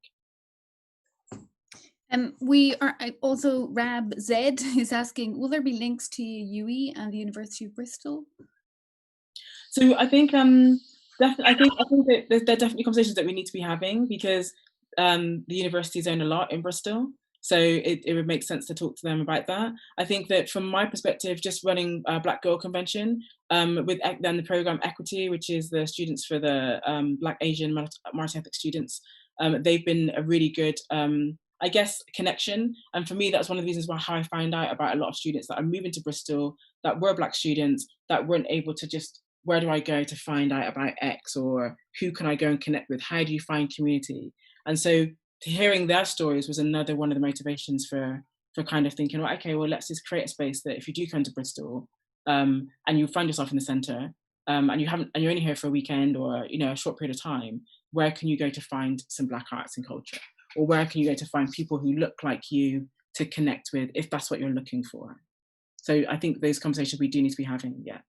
We are also, Rab Z is asking, will there be links to UWE and the University of Bristol? So I think that there are definitely conversations that we need to be having, because the universities own a lot in Bristol. So it would make sense to talk to them about that. I think that from my perspective, just running Black Girl Convention with then the program Equity, which is the students for the Black Asian minority ethnic students, they've been a really good I guess, connection. And for me, that's one of the reasons why how I found out about a lot of students that are moving to Bristol that were Black students that weren't able to just, where do I go to find out about X, or who can I go and connect with? How do you find community? And so hearing their stories was another one of the motivations for kind of thinking, well, okay, well, let's just create a space that if you do come to Bristol and you find yourself in the centre and you're only here for a weekend or, you know, a short period of time, where can you go to find some Black arts and culture? Or where can you go to find people who look like you to connect with, if that's what you're looking for? So I think those conversations we do need to be having, yeah.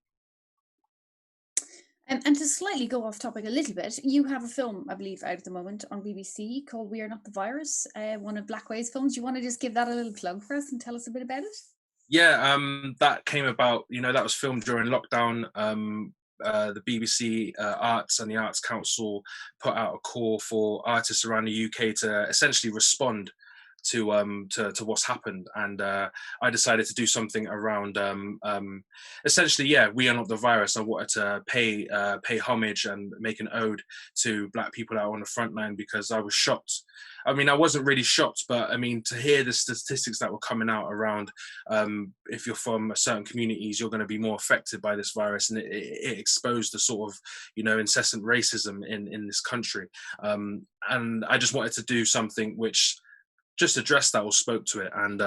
And to slightly go off topic a little bit, you have a film, I believe, out at the moment on BBC called We Are Not the Virus, one of Blackway's films. You want to just give that a little plug for us and tell us a bit about it? Yeah, that came about, you know, that was filmed during lockdown. The BBC Arts and the Arts Council put out a call for artists around the UK to essentially respond to what's happened, and I decided to do something around essentially, yeah, We Are Not the Virus. I wanted to pay homage and make an ode to Black people that are on the front line, because I was shocked. I mean, I wasn't really shocked, but I mean, to hear the statistics that were coming out around if you're from certain communities, you're going to be more affected by this virus, and it exposed the sort of, you know, incessant racism in this country, and I just wanted to do something which just addressed that or spoke to it. And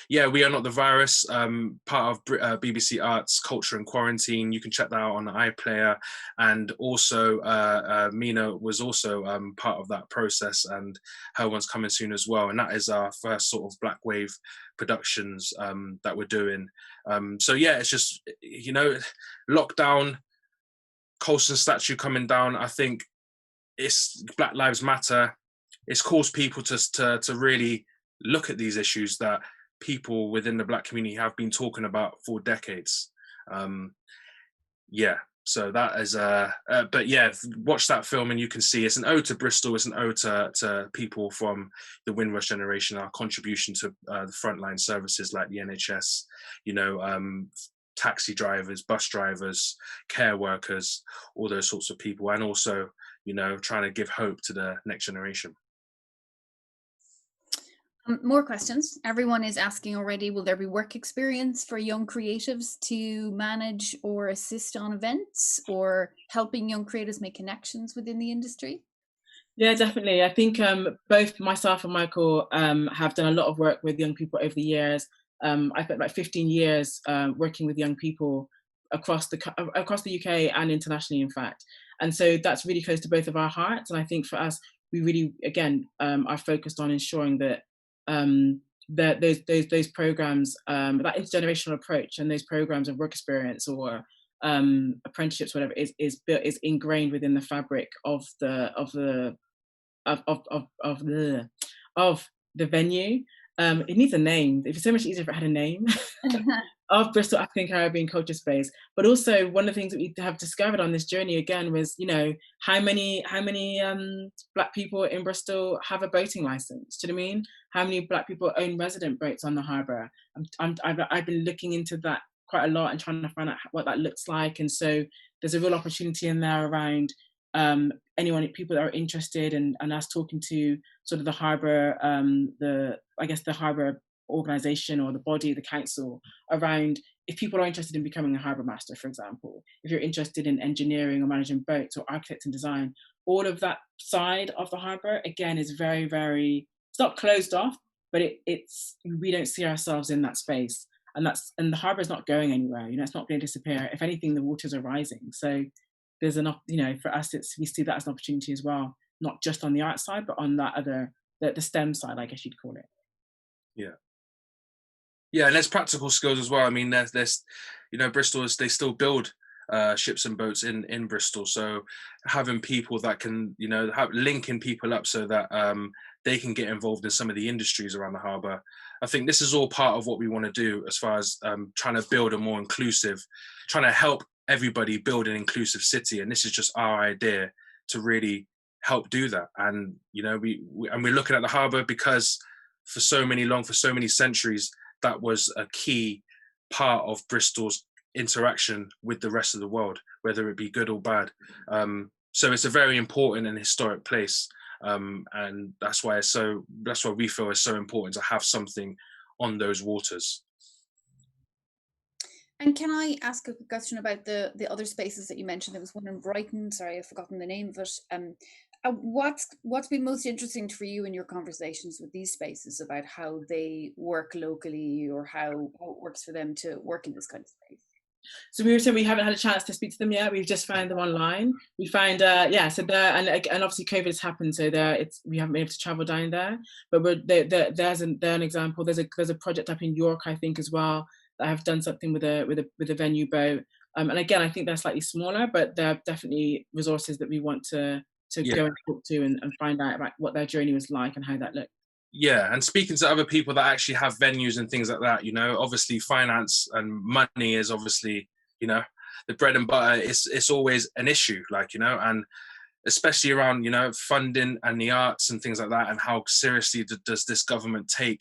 yeah, We Are Not the Virus, part of BBC Arts Culture in Quarantine. You can check that out on the iPlayer. And also Mena was also part of that process, and her one's coming soon as well. And that is our first sort of Black Wave productions that we're doing. So yeah, it's just, you know, lockdown, Colston statue coming down. I think it's Black Lives Matter. It's caused people to really look at these issues that people within the Black community have been talking about for decades. Yeah, so that is, but yeah, watch that film and you can see it's an ode to Bristol, it's an ode to people from the Windrush generation, our contribution to the frontline services like the NHS, you know, taxi drivers, bus drivers, care workers, all those sorts of people, and also, you know, trying to give hope to the next generation. More questions. Everyone is asking already, will there be work experience for young creatives to manage or assist on events, or helping young creatives make connections within the industry? Yeah, definitely. I think both myself and Michael have done a lot of work with young people over the years. I spent like 15 years working with young people across the UK and internationally, in fact. And so that's really close to both of our hearts. And I think for us, we really, again, are focused on ensuring that that those programs, that intergenerational approach and those programs of work experience or apprenticeships, whatever, is ingrained within the fabric of the venue. It needs a name. It'd be so much easier if it had a name. Of Bristol African Caribbean culture space. But also one of the things that we have discovered on this journey again was, you know, how many Black people in Bristol have a boating license? Do you know what I mean? How many Black people own resident boats on the harbour? I've been looking into that quite a lot and trying to find out what that looks like. And so there's a real opportunity in there around people that are interested, and us talking to sort of the harbour, the harbour organisation or the body, the council, around if people are interested in becoming a harbour master, for example, if you're interested in engineering or managing boats or architect and design, all of that side of the harbour again is very, very, it's not closed off, but it's we don't see ourselves in that space, and the harbour is not going anywhere. You know, it's not going to disappear. If anything, the waters are rising. So there's enough, you know, for us, we see that as an opportunity as well, not just on the art side, but on that other, the STEM side, I guess you'd call it. Yeah. Yeah, and there's practical skills as well. I mean, there's you know, Bristol they still build ships and boats in Bristol. So having people that can, you know, linking people up so that they can get involved in some of the industries around the harbour. I think this is all part of what we want to do as far as trying to build a more inclusive, trying to help everybody build an inclusive city. And this is just our idea to really help do that. And, you know, we're looking at the harbour because for so many centuries, that was a key part of Bristol's interaction with the rest of the world, whether it be good or bad. So it's a very important and historic place. and that's why we feel it's so important to have something on those waters. And can I ask a question about the other spaces that you mentioned? There was one in Brighton. Sorry, I've forgotten the name of it. What's been most interesting for you in your conversations with these spaces about how they work locally, or how it works for them to work in this kind of space? So we were saying we haven't had a chance to speak to them yet. We've just found them online. We find, so there, and obviously COVID has happened, so we haven't been able to travel down there. But there's an example. There's a project up in York, I think, as well, that have done something with a venue boat. And again, I think they're slightly smaller, but they're definitely resources that we want to go and talk to and find out about what their journey was like and how that looked. Yeah, and speaking to other people that actually have venues and things like that, obviously finance and money is obviously, the bread and butter. It's always an issue, and especially around, funding and the arts and things like that, and how seriously does this government take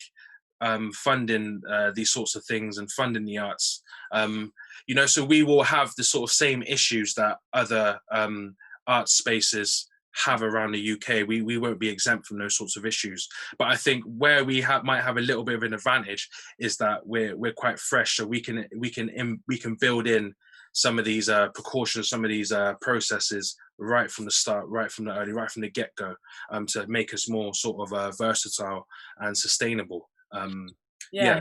funding these sorts of things and funding the arts. So we will have the sort of same issues that other art spaces have around the UK. We won't be exempt from those sorts of issues. But I think where we might have a little bit of an advantage is that we're quite fresh, so we can build in some of these precautions, some of these processes right from the start, right from the get-go, to make us more sort of versatile and sustainable. Yeah.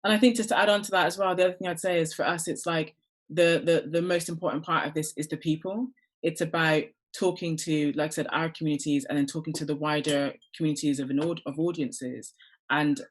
And I think just to add on to that as well, the other thing I'd say is for us, it's like the most important part of this is the people. It's about talking to, like I said, our communities, and then talking to the wider communities of audiences, and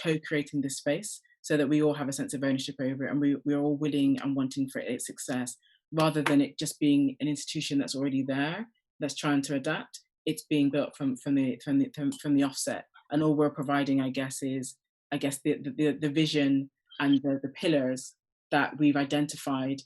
co-creating this space so that we all have a sense of ownership over it, and we're all willing and wanting for its success, rather than it just being an institution that's already there, that's trying to adapt. It's being built from the offset, and all we're providing, I guess, is the vision and the pillars that we've identified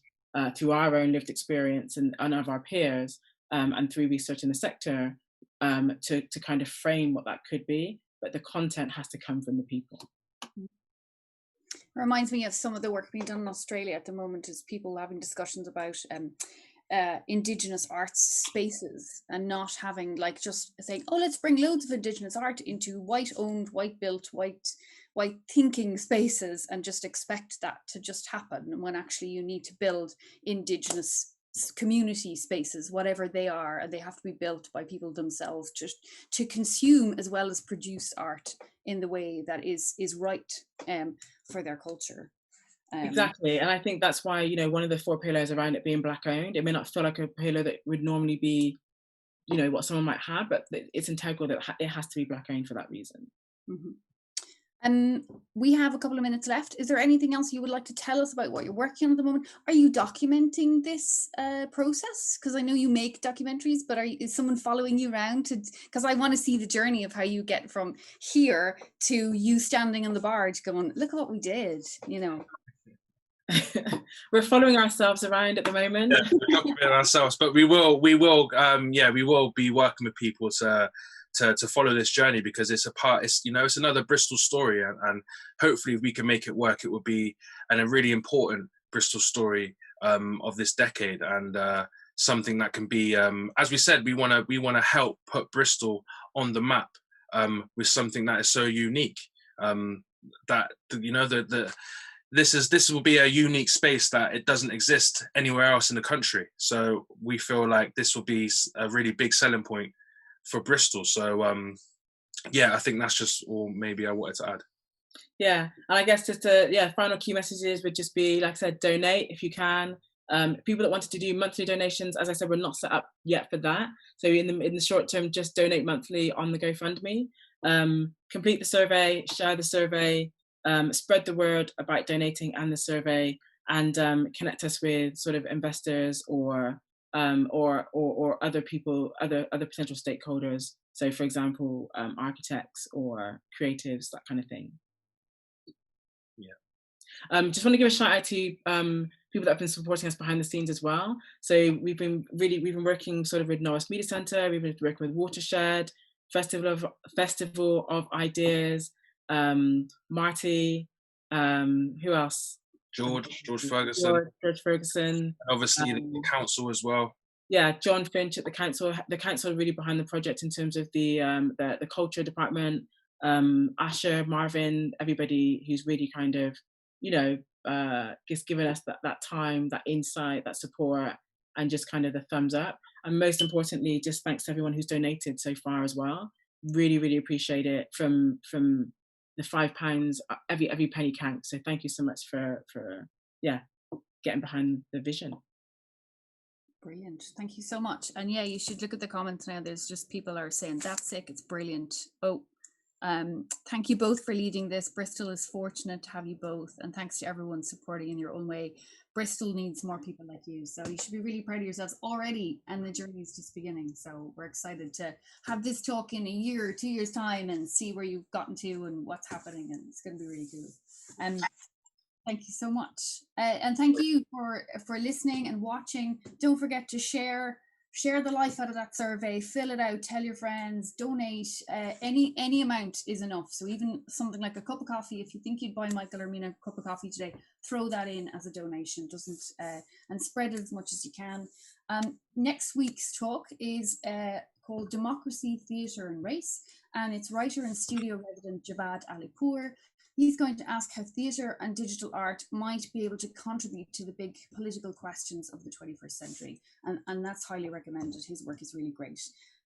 through our own lived experience and of our peers, and through research in the sector, to kind of frame what that could be, but the content has to come from the people. It reminds me of some of the work being done in Australia at the moment, is people having discussions about Indigenous arts spaces, and not having just saying, oh, let's bring loads of Indigenous art into white-owned, white-built, white thinking spaces, and just expect that to just happen, when actually you need to build Indigenous community spaces, whatever they are, and they have to be built by people themselves to consume as well as produce art in the way that is right for their culture. Exactly, and I think that's why, one of the 4 pillars around it being Black owned, it may not feel like a pillar that would normally be, what someone might have, but it's integral that it has to be Black owned for that reason. Mm-hmm. And we have a couple of minutes left. Is there anything else you would like to tell us about what you're working on at the moment? Are you documenting this process? Because I know you make documentaries, but is someone following you around because I want to see the journey of how you get from here to you standing on the barge going, look at what we did, We're following ourselves around at the moment. Yeah, we're documenting ourselves, but we will be working with people to follow this journey, because it's another Bristol story, and hopefully if we can make it work, it will be a really important Bristol story of this decade, and something that can be, as we said, we want to help put Bristol on the map with something that is so unique, that this will be a unique space that it doesn't exist anywhere else in the country. So we feel like this will be a really big selling point for Bristol. So I think that's just all maybe I wanted to add. Yeah, and I guess just final key messages would just be, like I said, donate if you can. People that wanted to do monthly donations, as I said, we're not set up yet for that. So in the short term, just donate monthly on the GoFundMe. Complete the survey, share the survey, spread the word about donating and the survey, and connect us with sort of investors or other people, other potential stakeholders. So, for example, architects or creatives, that kind of thing. Yeah. Just want to give a shout out to people that have been supporting us behind the scenes as well. So we've been working sort of with Norris Media Centre. We've been working with Watershed, Festival of Ideas, Marty. Who else? George Ferguson. George Ferguson. Obviously the council as well. yeah, John Finch at the council. The council are really behind the project in terms of the culture department. Asher, Marvin, everybody who's really kind of, you know, just given us that time, that insight, that support, and just kind of the thumbs up. And most importantly, just thanks to everyone who's donated so far as well. Really, really appreciate it. From the £5, every penny counts. So thank you so much for yeah, getting behind the vision. Brilliant. Thank you so much. And yeah, you should look at the comments now. There's just people are saying that's sick. It's brilliant. Oh, thank you both for leading this. Bristol is fortunate to have you both. And thanks to everyone supporting in your own way. Bristol needs more people like you. So you should be really proud of yourselves already. And the journey is just beginning. So we're excited to have this talk in a year or 2 years time and see where you've gotten to and what's happening. And it's going to be really cool. Thank you so much. And thank you for listening and watching. Don't forget to share the life out of that survey, fill it out, tell your friends, donate. Any amount is enough. So even something like a cup of coffee, if you think you'd buy Michael or Mena a cup of coffee today, throw that in as a donation. And spread it as much as you can. Next week's talk is called Democracy, Theatre and Race. And it's writer and studio resident Javad Alipour. He's going to ask how theatre and digital art might be able to contribute to the big political questions of the 21st century. And that's highly recommended. His work is really great.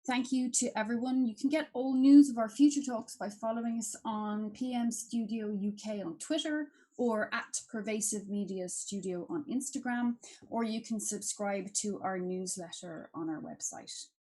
Thank you to everyone. You can get all news of our future talks by following us on PM Studio UK on Twitter or at Pervasive Media Studio on Instagram, or you can subscribe to our newsletter on our website.